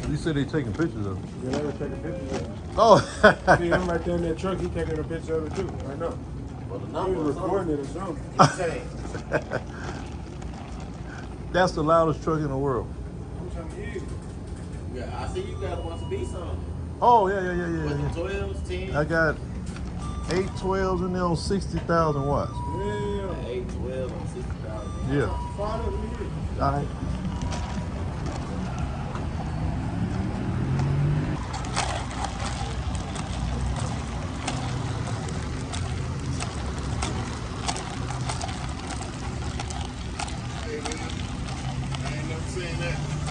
You said they taking pictures of it. Yeah, they were taking pictures of it. Oh. See him right there in that truck, he taking a picture of it too. I know. Well, the He number was or recording it or something. That's the loudest truck in the world. I'm trying to hear you. Yeah, I see you got a bunch of beats on. Oh, yeah. With the 12s, 10s? I got 8 12s in there on 60,000 watts. Yeah. 8, 12, and 60,000. Yeah. Find it, let me hear it. All right.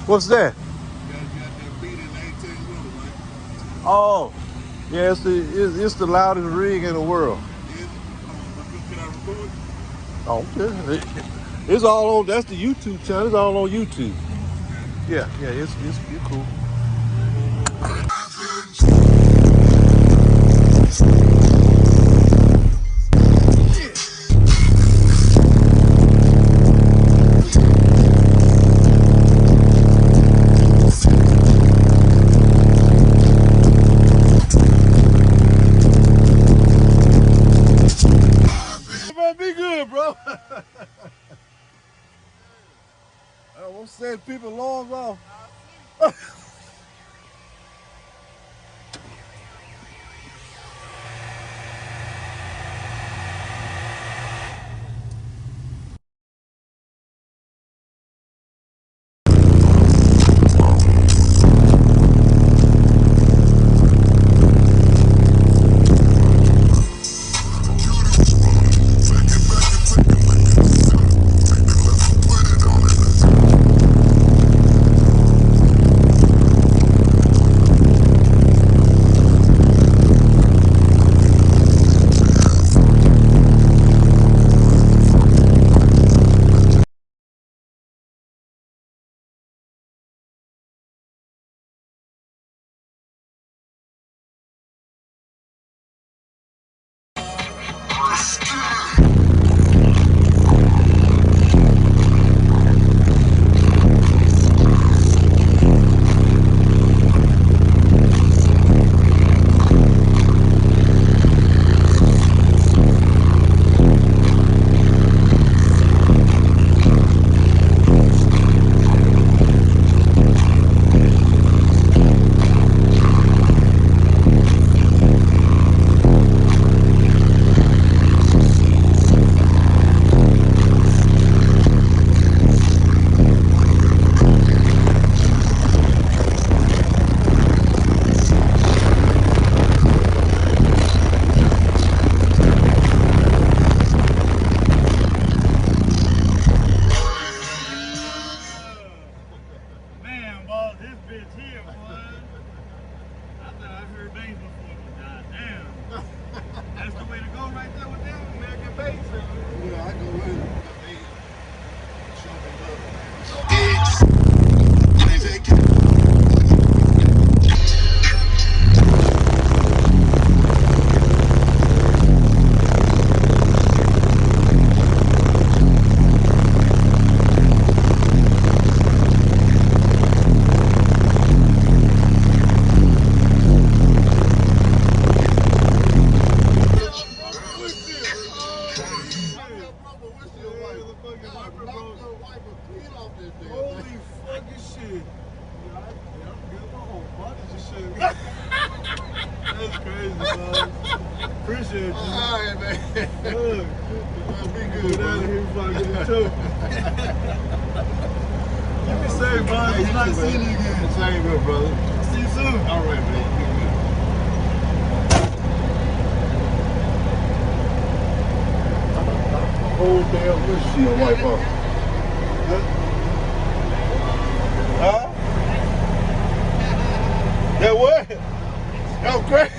What's that? Oh, yeah, it's the loudest rig in the world. Oh, okay. It's all on. That's the YouTube channel. It's all on YouTube. Yeah, it's cool. Be good, bro. I won't set people lungs off. That's crazy, man. Appreciate you. All right, man. Look, be good. Get out of here before I get in trouble. You be safe, bro. It's nice seeing you again. Same here, brother. See you soon. All right, man. whole damn windshield wipe off. Huh? That what? That was great.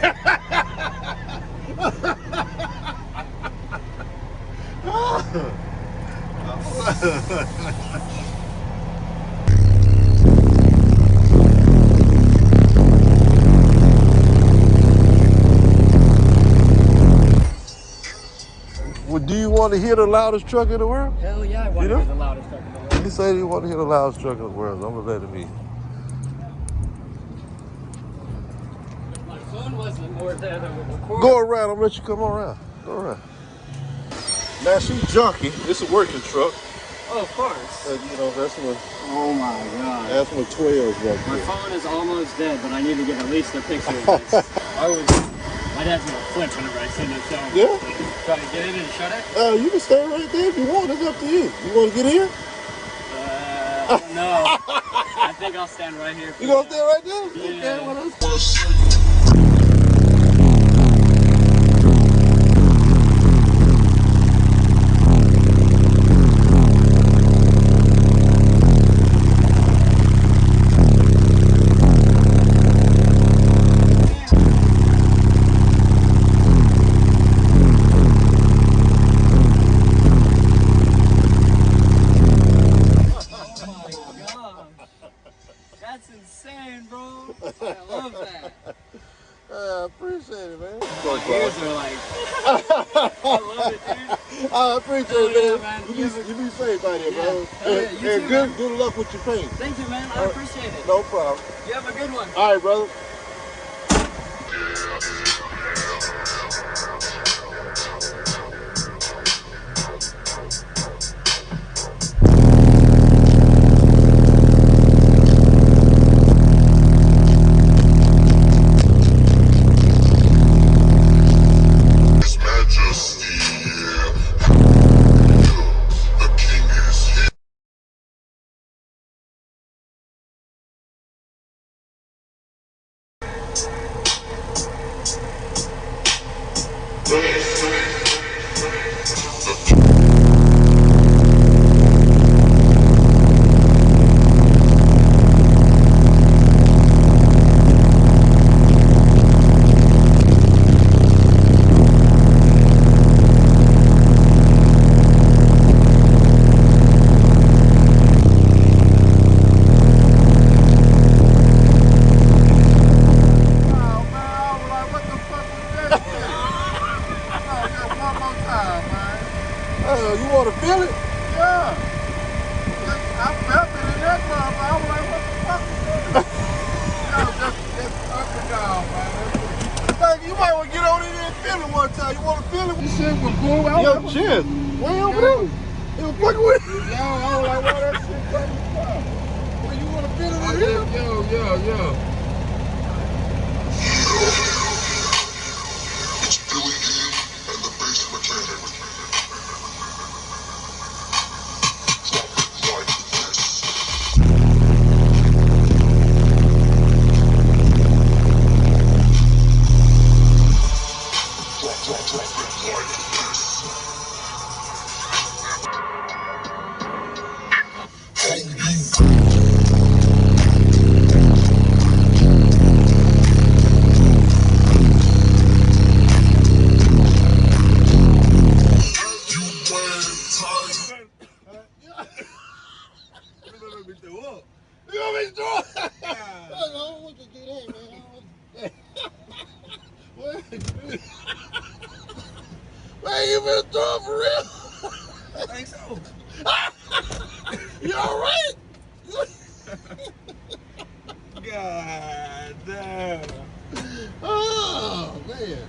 Well, do you want to hear the loudest truck in the world? Hell yeah, I want to hear the loudest truck in the world. He said he want to hear the loudest truck in the world. I'm gonna let him in. My phone wasn't more there than we recorded. Go around. I'm gonna let you come around. Go around. Now she's junky. It's a working truck. Oh, of course. You know that's what. Oh my god. That's what 12's work. My phone is almost dead, but I need to get at least a picture of this. My dad's gonna flip whenever I send it. So Yeah. try to get in and shut it. You can stay right there if you want. It's up to you. You want to get in? I don't know. I think I'll stand right here. You gonna stay right there? Yeah. Okay. Well, that's That's insane, bro. I love that. I appreciate it, man. My ears are like, I love it, dude. I appreciate it, man. Man. You be safe out here, bro. Yeah, you And too, good man. luck with your paint. Thank you, man. I appreciate it. No problem. You have a good one. All right, brother. You want to feel it? Yeah. I felt it in that motherfucker. I was like, what the fuck is this? Yo, just up and down, man. You might want to get on in there and feel it one time. You want to feel it? This shit was cool. Yo, Jim, way over there. It was fucking with you. Yo, I was like, what that shit coming from? Well, you want to feel it I in here? said, yo. It's Billy Dean and the bass mechanic. Drop it like this. Drop it like this. How you You want me to throw it? I don't want to do that, man. Man, you been throwing for real? I think so. You all right? God damn. Oh, man.